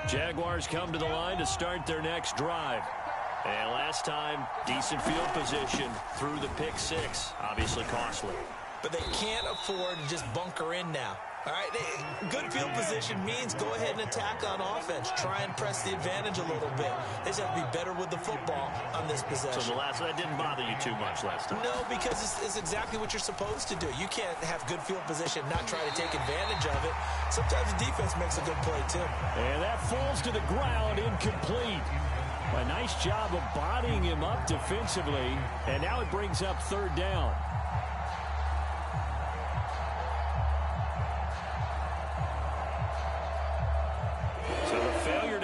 Jaguars come to the line to start their next drive. And last time, decent field position through the pick six. Obviously costly. But they can't afford to just bunker in now. All right, good field position means go ahead and attack on offense. Try and press the advantage a little bit. They just have to be better with the football on this possession. So that didn't bother you too much last time? No, because it's exactly what you're supposed to do. You can't have good field position and not try to take advantage of it. Sometimes the defense makes a good play, too. And that falls to the ground, incomplete. A nice job of bodying him up defensively. And now it brings up third down.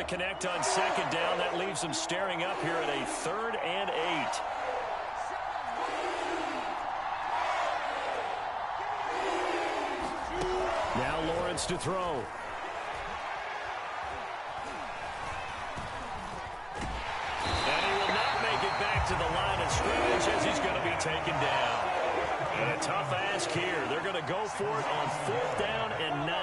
Connect on second down. That leaves them staring up here at a 3rd and 8. Now Lawrence to throw. And he will not make it back to the line of scrimmage as he's going to be taken down. And a tough ask here. They're going to go for it on 4th down and 9.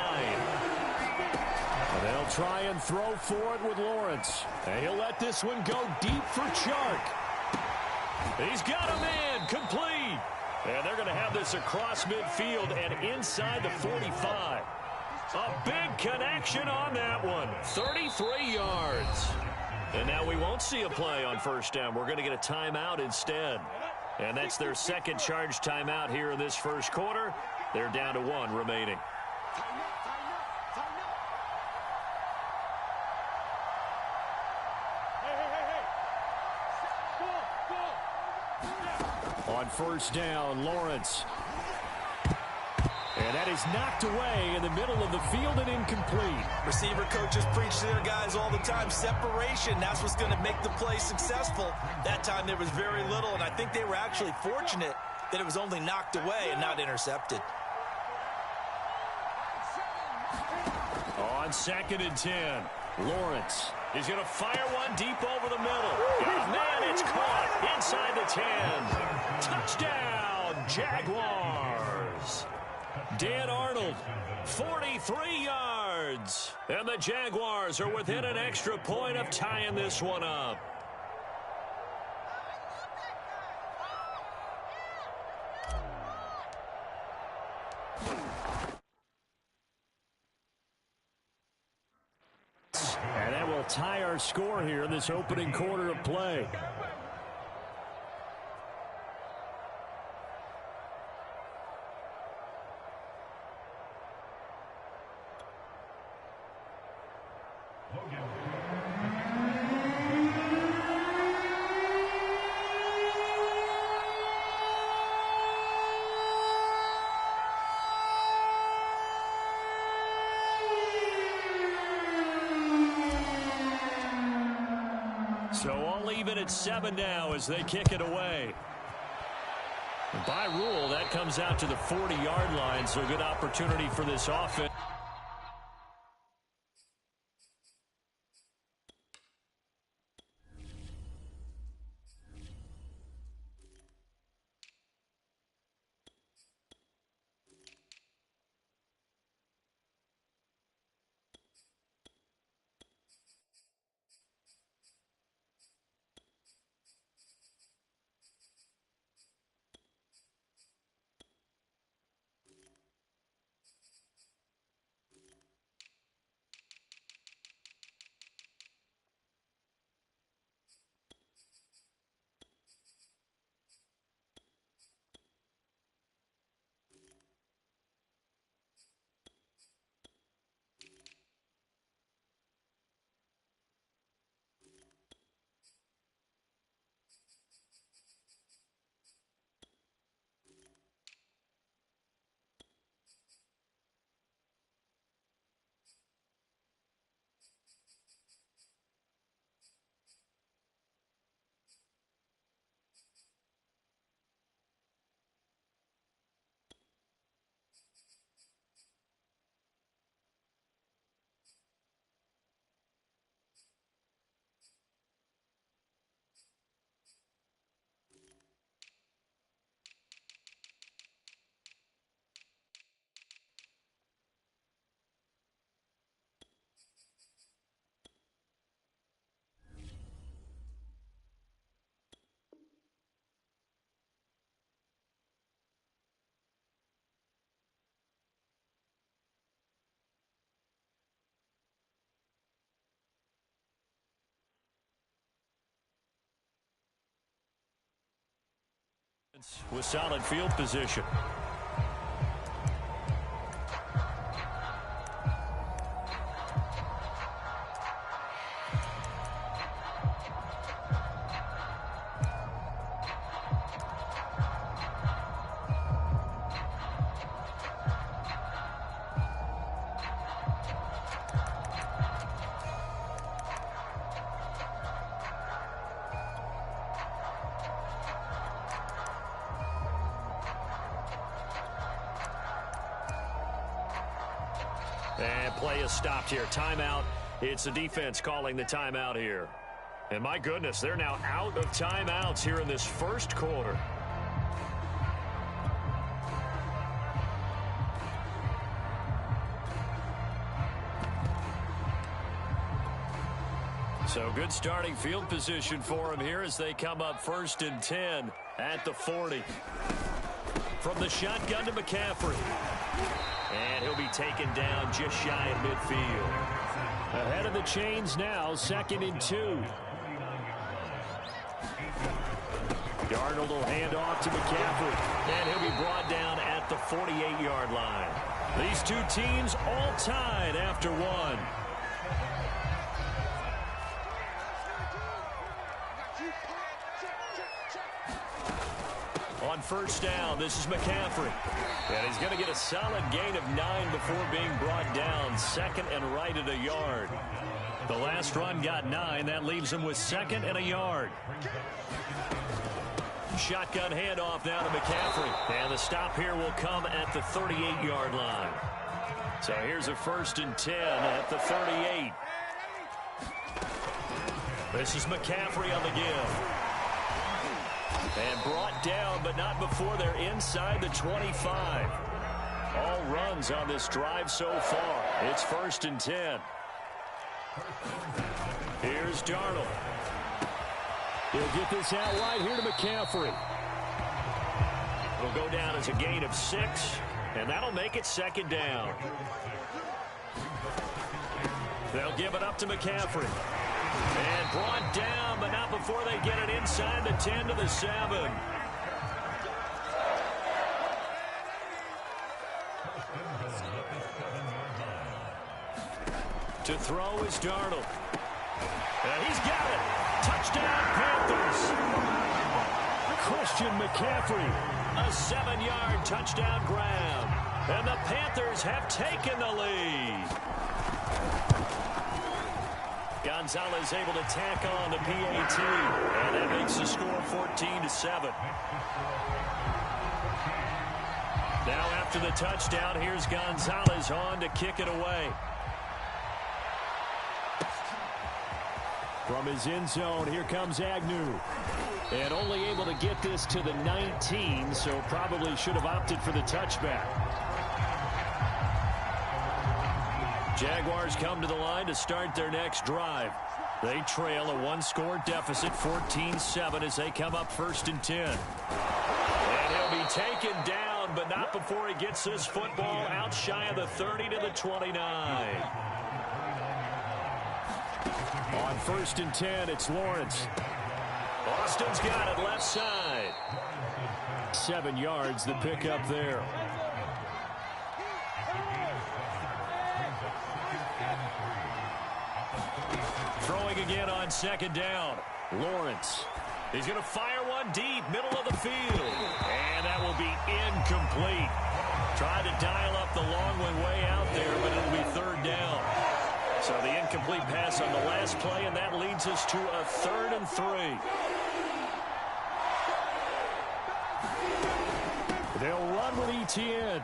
They'll try and throw for it with Lawrence. And he'll let this one go deep for Chark. He's got a man, complete. And they're going to have this across midfield and inside the 45. A big connection on that one. 33 yards. And now we won't see a play on 1st down. We're going to get a timeout instead. And that's their second charge timeout here in this first quarter. They're down to 1 remaining. On 1st down, Lawrence. And that is knocked away in the middle of the field and incomplete. Receiver coaches preach to their guys all the time. Separation, that's what's going to make the play successful. That time there was very little, and I think they were actually fortunate that it was only knocked away and not intercepted. On 2nd and 10, Lawrence. He's going to fire one deep over the middle. Got a man, it's caught inside the 10. Touchdown, Jaguars. Dan Arnold, 43 yards. And the Jaguars are within an extra point of tying this one up. And that will tie our score here in this opening quarter of play. So all even at 7 now as they kick it away. By rule, that comes out to the 40-yard line, so a good opportunity for this offense. With solid field position. And play is stopped here. Timeout. It's the defense calling the timeout here. And my goodness, they're now out of timeouts here in this first quarter. So good starting field position for them here as they come up 1st and 10 at the 40. From the shotgun to McCaffrey. And he'll be taken down just shy of midfield. Ahead of the chains now, 2nd and 2. Darnold will hand off to McCaffrey. And he'll be brought down at the 48-yard line. These two teams all tied after one. On 1st down, this is McCaffrey. And he's going to get a solid gain of 9 before being brought down. 2nd and right at a yard. The last run got 9. That leaves him with 2nd and a yard. Shotgun handoff now to McCaffrey. And the stop here will come at the 38-yard line. So here's a 1st and 10 at the 38. This is McCaffrey on the give. And brought down, but not before they're inside the 25. All runs on this drive so far. It's 1st and 10. Here's Darnold. He'll get this out wide here to McCaffrey. It'll go down as a gain of 6, and that'll make it 2nd down. They'll give it up to McCaffrey. And brought down, but not before they get it inside the 10 to the 7. To throw is Darnold. And he's got it. Touchdown, Panthers. Christian McCaffrey. A 7-yard touchdown grab. And the Panthers have taken the lead. Gonzalez able to tack on the PAT. And that makes the score 14-7. Now after the touchdown, here's Gonzalez on to kick it away. From his end zone, here comes Agnew. And only able to get this to the 19, so probably should have opted for the touchback. Jaguars come to the line to start their next drive. They trail a one-score deficit, 14-7, as they come up 1st and 10. And he'll be taken down, but not before he gets this football out shy of the 30 to the 29. On 1st and 10, it's Lawrence. Austin's got it left side. 7 yards, the pickup there. Throwing again on 2nd down. Lawrence. He's going to fire one deep, middle of the field. And that will be incomplete. Tried to dial up the long one way out there, but it'll be 3rd down. So the incomplete pass on the last play, and that leads us to a 3rd and 3. They'll run with Etienne.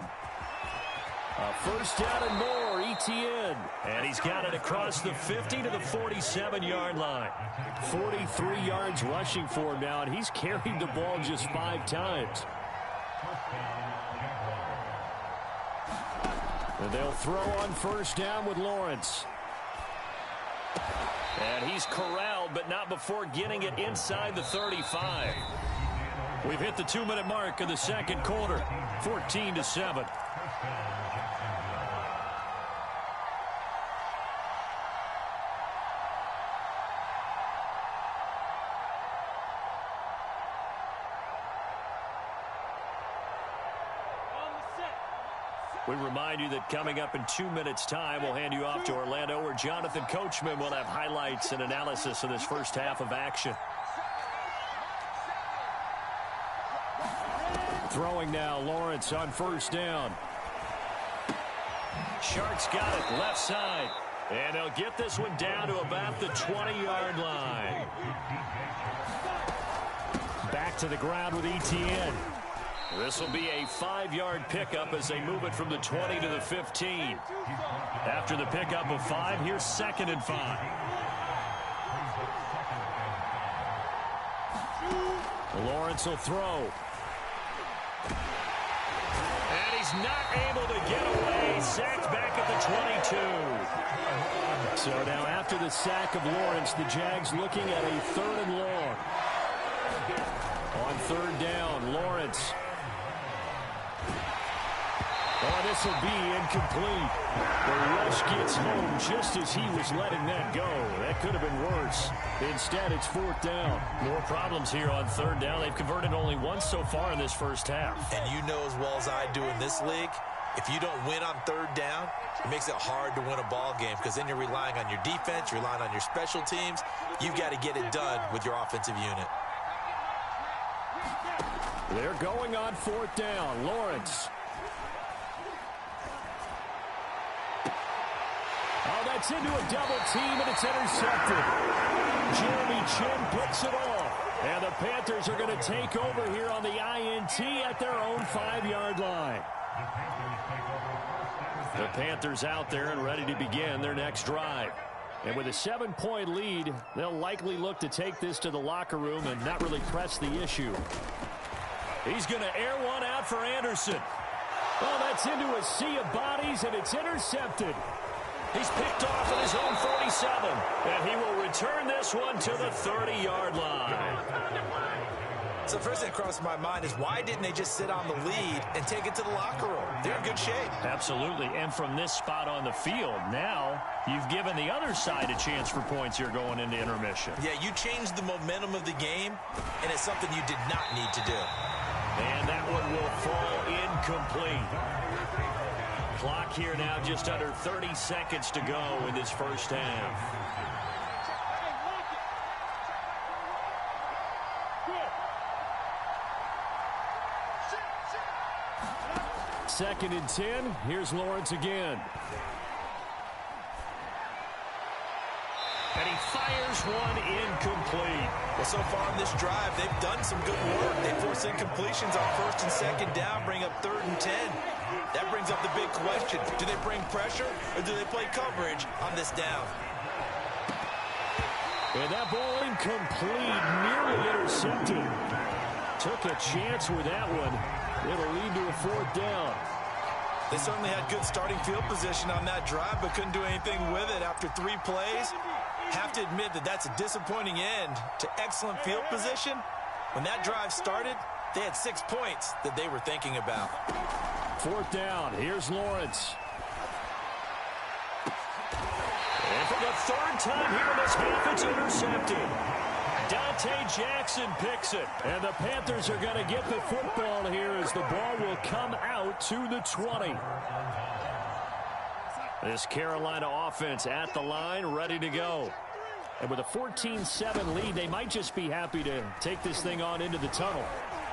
A 1st down and more, Etienne. And he's got it across the 50 to the 47-yard line. 43 yards rushing for him now, and he's carried the ball just 5 times. And they'll throw on 1st down with Lawrence. And he's corralled, but not before getting it inside the 35. We've hit the 2-minute mark of the 2nd quarter, 14-7. We remind you that coming up in 2 minutes' time, we'll hand you off to Orlando, where Jonathan Coachman will have highlights and analysis of this first half of action. Throwing now, Lawrence on first down. Sharks got it, left side. And they'll get this one down to about the 20-yard line. Back to the ground with Etienne. This will be a 5-yard pickup as they move it from the 20 to the 15. After the pickup of 5, here's 2nd and 5. Lawrence will throw. And he's not able to get away. Sacked back at the 22. So now after the sack of Lawrence, the Jags looking at a 3rd and long. On 3rd down, Lawrence. Oh, this will be incomplete. The rush gets home just as he was letting that go. That could have been worse. Instead, it's 4th down. More problems here on 3rd down. They've converted only once so far in this first half. And you know as well as I do in this league, if you don't win on 3rd down, it makes it hard to win a ball game because then you're relying on your defense, you're relying on your special teams. You've got to get it done with your offensive unit. They're going on 4th down. Lawrence. Oh, that's into a double team, and it's intercepted. Jeremy Chin picks it off. And the Panthers are going to take over here on the INT at their own 5-yard line. The Panthers out there and ready to begin their next drive. And with a 7-point lead, they'll likely look to take this to the locker room and not really press the issue. He's going to air one out for Anderson. Oh, that's into a sea of bodies, and it's intercepted. He's picked off at his own 47, and he will return this one to the 30-yard line. So first thing that crossed my mind is why didn't they just sit on the lead and take it to the locker room? They're in good shape. Absolutely, and from this spot on the field, now you've given the other side a chance for points here going into intermission. Yeah, you changed the momentum of the game, and it's something you did not need to do. And that one will fall incomplete. Clock here now just under 30 seconds to go in this first half. 2nd and 10. Here's Lawrence again. And he fires one incomplete. Well, so far in this drive, they've done some good work. They force incompletions on 1st and 2nd down, bring up 3rd and 10. That brings up the big question. Do they bring pressure or do they play coverage on this down? And that ball incomplete, nearly intercepted. Took a chance with that one. It'll lead to a 4th down. They certainly had good starting field position on that drive, but couldn't do anything with it after 3 plays. Have to admit that that's a disappointing end to excellent field position. When that drive started, they had 6 points that they were thinking about. 4th down. Here's Lawrence. And for the 3rd time here in this half, it's intercepted. Dante Jackson picks it. And the Panthers are going to get the football here as the ball will come out to the 20. This Carolina offense at the line, ready to go. And with a 14-7 lead, they might just be happy to take this thing on into the tunnel.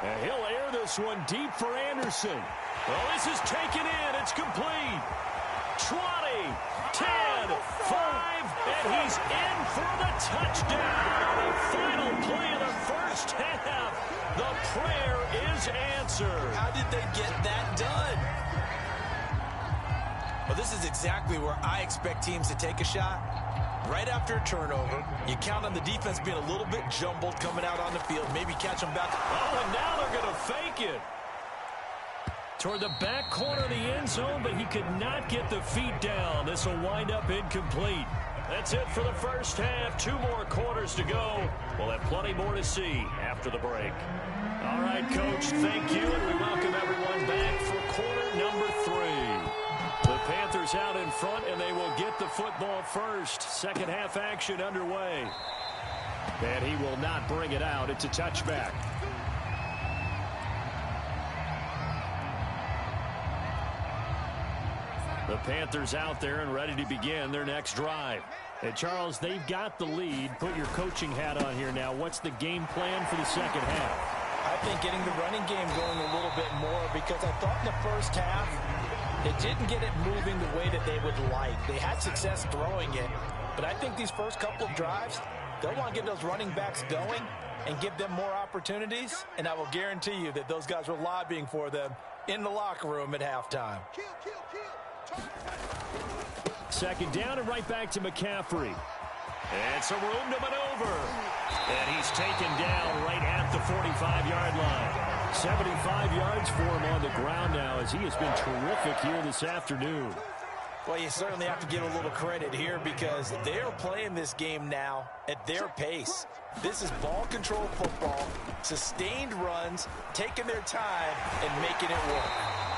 And he'll air this one deep for Anderson. Well, this is taken in. It's complete. 20, 10, 5, and he's in for the touchdown. The final play of the first half. The prayer is answered. How did they get that done? Well, this is exactly where I expect teams to take a shot. Right after a turnover, you count on the defense being a little bit jumbled coming out on the field, maybe catch them back. Oh, and now they're going to fake it. Toward the back corner of the end zone, but he could not get the feet down. This will wind up incomplete. That's it for the first half. 2 more quarters to go. We'll have plenty more to see after the break. All right, Coach, thank you, and we welcome everyone back for quarter number 3. The Panthers out in front, and they will get the football first. Second half action underway. And he will not bring it out. It's a touchback. The Panthers out there and ready to begin their next drive. And Charles, they've got the lead. Put your coaching hat on here now. What's the game plan for the second half? I think getting the running game going a little bit more, because I thought in the first half it didn't get it moving the way that they would like. They had success throwing it, but I think these first couple of drives, they'll want to get those running backs going and give them more opportunities, and I will guarantee you that those guys were lobbying for them in the locker room at halftime. Second down and right back to McCaffrey. And some room to maneuver. And he's taken down right at the 45-yard line. 75 yards for him on the ground now, as he has been terrific here this afternoon. Well, you certainly have to give a little credit here, because they're playing this game now at their pace. This is ball control football, sustained runs, taking their time and making it work.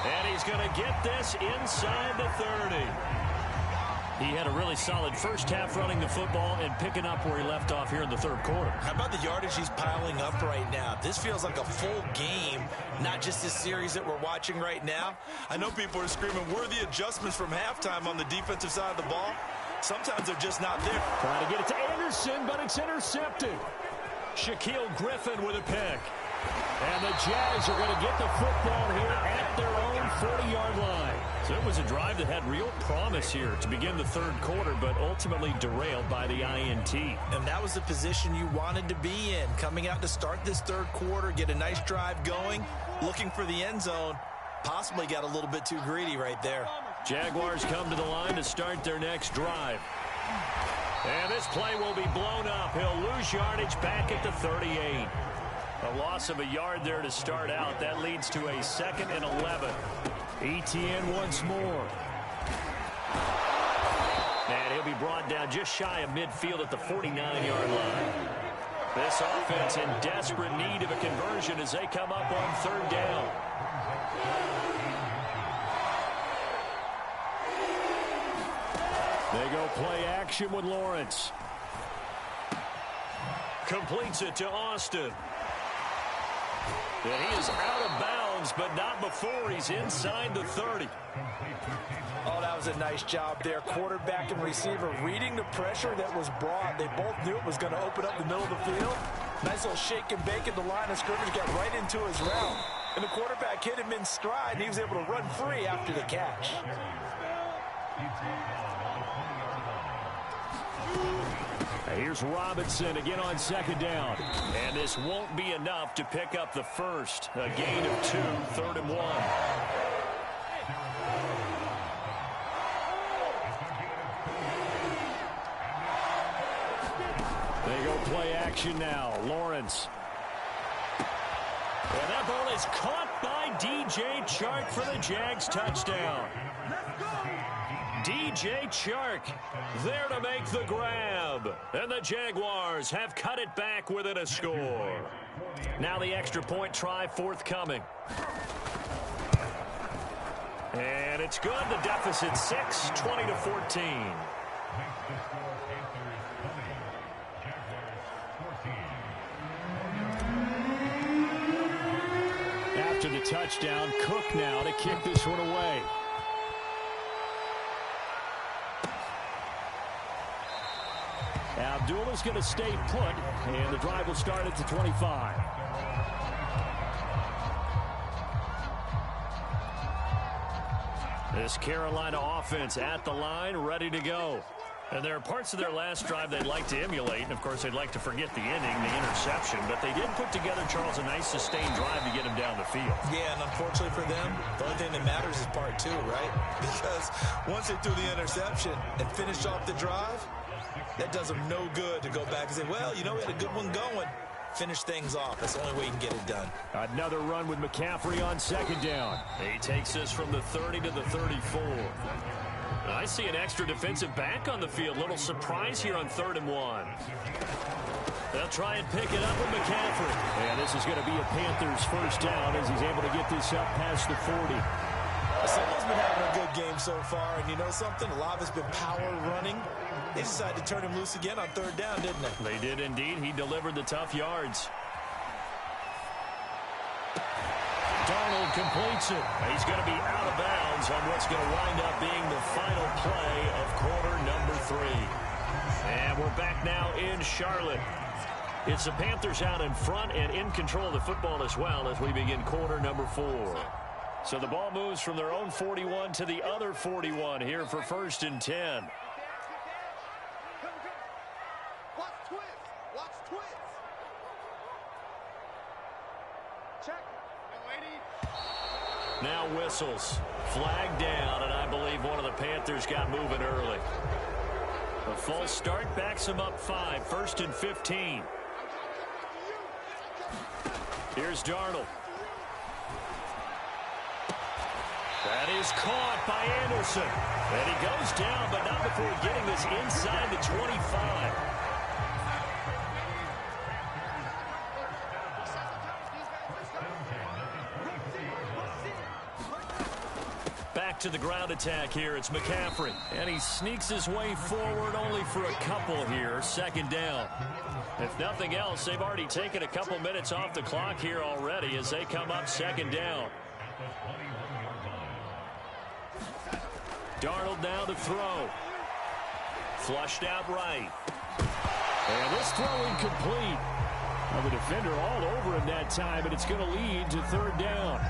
And he's going to get this inside the 30. He had a really solid first half running the football and picking up where he left off here in the third quarter. How about the yardage he's piling up right now? This feels like a full game, not just this series that we're watching right now. I know people are screaming, where are the adjustments from halftime on the defensive side of the ball? Sometimes they're just not there. Trying to get it to Anderson, but it's intercepted. Shaquille Griffin with a pick. And the Jags are going to get the football here at their own 40-yard line. So it was a drive that had real promise here to begin the third quarter, but ultimately derailed by the INT. And that was the position you wanted to be in, coming out to start this third quarter, get a nice drive going, looking for the end zone. Possibly got a little bit too greedy right there. Jaguars come to the line to start their next drive. And this play will be blown up. He'll lose yardage back at the 38. A loss of a yard there to start out. That leads to a 2nd and 11. ETN once more. And he'll be brought down just shy of midfield at the 49-yard line. This offense in desperate need of a conversion as they come up on third down. They go play action with Lawrence. Completes it to Austin. And he is out of bounds, but not before he's inside the 30. Oh, that was a nice job there. Quarterback and receiver reading the pressure that was brought. They both knew it was going to open up the middle of the field. Nice little shake and bake at the line of scrimmage, got right into his route. And the quarterback hit him in stride, and he was able to run free after the catch. Here's Robinson again on second down. And this won't be enough to pick up the first. A gain of 2, 3rd and 1. They go play action now. Lawrence. And that ball is caught by DJ Chark for the Jags touchdown. DJ Chark there to make the grab. And the Jaguars have cut it back within a score. Now the extra point try forthcoming. And it's good. The deficit 6, 20-14. After the touchdown, Cook now to kick this one away. Abdullah's going to stay put, and the drive will start at the 25. This Carolina offense at the line, ready to go. And there are parts of their last drive they'd like to emulate, and of course they'd like to forget the inning, the interception, but they did put together, Charles, a nice sustained drive to get him down the field. Yeah, and unfortunately for them, the only thing that matters is part 2, right? Because once they threw the interception and finished off the drive, that does them no good to go back and say, well, you know, we had a good one going. Finish things off. That's the only way you can get it done. Another run with McCaffrey on second down. He takes this from the 30 to the 34. I see an extra defensive back on the field. Little surprise here on 3rd and 1. They'll try and pick it up with McCaffrey. And this is going to be a Panthers first down as he's able to get this up past the 40. Someone's been having a good game so far, and you know something? A lot of it's been power running. They decided to turn him loose again on 3rd down, didn't they? They did indeed. He delivered the tough yards. Darnold completes it. He's going to be out of bounds on what's going to wind up being the final play of quarter number 3. And we're back now in Charlotte. It's the Panthers out in front and in control of the football as well as we begin quarter number 4. So the ball moves from their own 41 to the other 41 here for 1st and 10. Now whistles. Flag down, and I believe one of the Panthers got moving early. A false start backs them up 5. 1st and 15. Here's Darnold. That is caught by Anderson. And he goes down, but not before getting this inside the 25. Back to the ground attack here. It's McCaffrey. And he sneaks his way forward only for a couple here. 2nd down. If nothing else, they've already taken a couple minutes off the clock here already as they come up 2nd down. Darnold now to throw. Flushed out right. And this throw incomplete. Well, the defender all over him that time, and it's going to lead to 3rd down.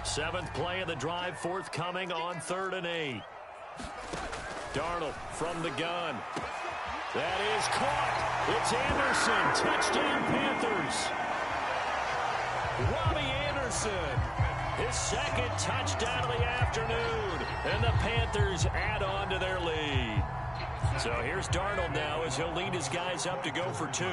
7th play of the drive forthcoming on 3rd and 8. Darnold from the gun. That is caught. It's Anderson. Touchdown, Panthers. Robbie Anderson. His 2nd touchdown of the afternoon. And the Panthers add on to their lead. So here's Darnold now as he'll lead his guys up to go for 2.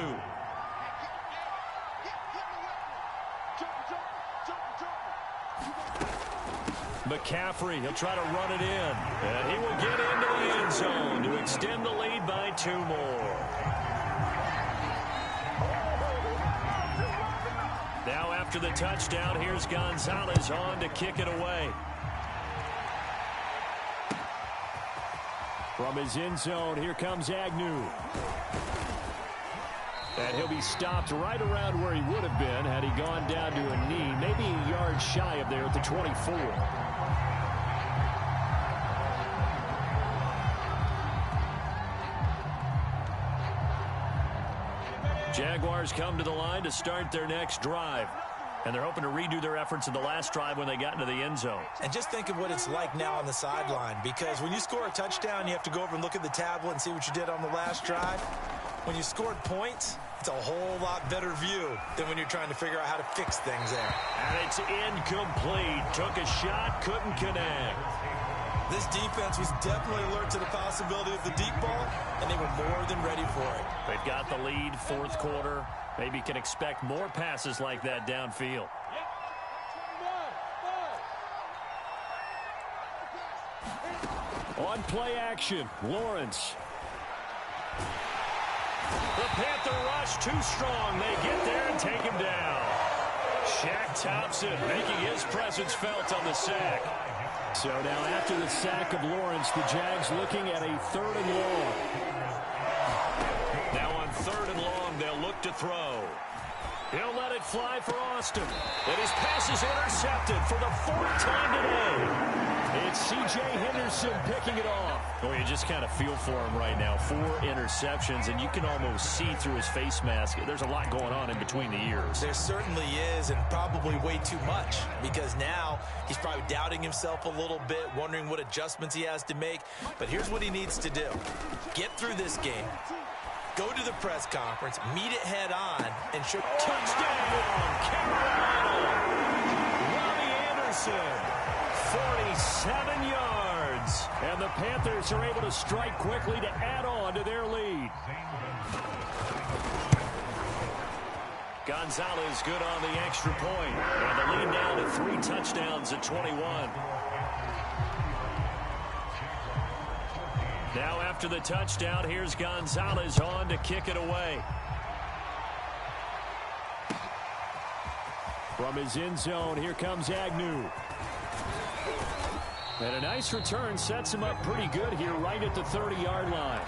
McCaffrey, he'll try to run it in. And he will get into the end zone to extend the lead by 2 more. Now after the touchdown, here's Gonzalez on to kick it away. From his end zone, here comes Agnew. And he'll be stopped right around where he would have been had he gone down to a knee, maybe a yard shy of there at the 24. Jaguars come to the line to start their next drive. And they're hoping to redo their efforts in the last drive when they got into the end zone. And just think of what it's like now on the sideline, because when you score a touchdown, you have to go over and look at the tablet and see what you did on the last drive. When you scored points, it's a whole lot better view than when you're trying to figure out how to fix things there. And it's incomplete. Took a shot, couldn't connect. This defense was definitely alert to the possibility of the deep ball, and they were more than ready for it. They've got the lead, 4th quarter. Maybe can expect more passes like that downfield. On play action, Lawrence. The Panther rush too strong. They get there and take him down. Shaq Thompson making his presence felt on the sack. So now after the sack of Lawrence, the Jags looking at a 3rd and long. Now on 3rd and long, they'll look to throw. He'll let it fly for Austin. And his pass is intercepted for the 4th time today. It's C.J. Henderson picking it off. Well, you just kind of feel for him right now. 4 interceptions, and you can almost see through his face mask. There's a lot going on in between the ears. There certainly is, and probably way too much, because now he's probably doubting himself a little bit, wondering what adjustments he has to make. But here's what he needs to do. Get through this game. Go to the press conference, meet it head on, and show touchdown, Carolina. Robbie Anderson. 47 yards. And the Panthers are able to strike quickly to add on to their lead. Gonzalez good on the extra point. And the lead now to 3 touchdowns at 21. Now after the touchdown, here's Gonzalez on to kick it away. From his end zone, here comes Agnew. And a nice return sets him up pretty good here right at the 30-yard line.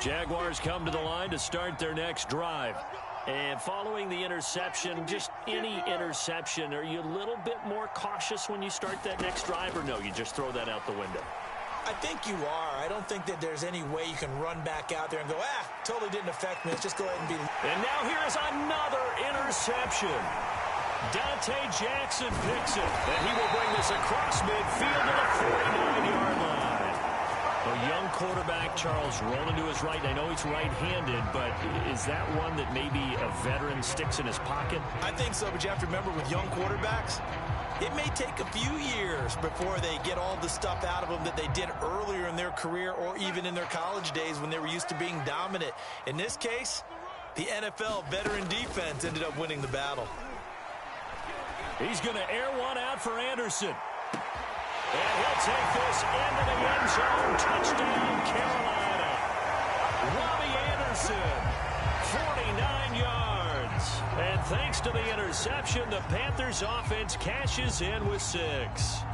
Jaguars come to the line to start their next drive. And following the interception, just any interception, are you a little bit more cautious when you start that next drive, or no, you just throw that out the window? I think you are. I don't think that there's any way you can run back out there and go, totally didn't affect me. Let's just go ahead and be. And now here's another interception. Dante Jackson picks it, and he will bring this across midfield to the 49-yard line. A young quarterback, Charles, rolling to his right. I know he's right-handed, but is that one that maybe a veteran sticks in his pocket? I think so, but you have to remember with young quarterbacks, it may take a few years before they get all the stuff out of them that they did earlier in their career or even in their college days when they were used to being dominant. In this case, the NFL veteran defense ended up winning the battle. He's going to air one out for Anderson. And he'll take this into the end zone. Touchdown, Carolina. Robbie Anderson, 49 yards. And thanks to the interception, the Panthers offense cashes in with 6.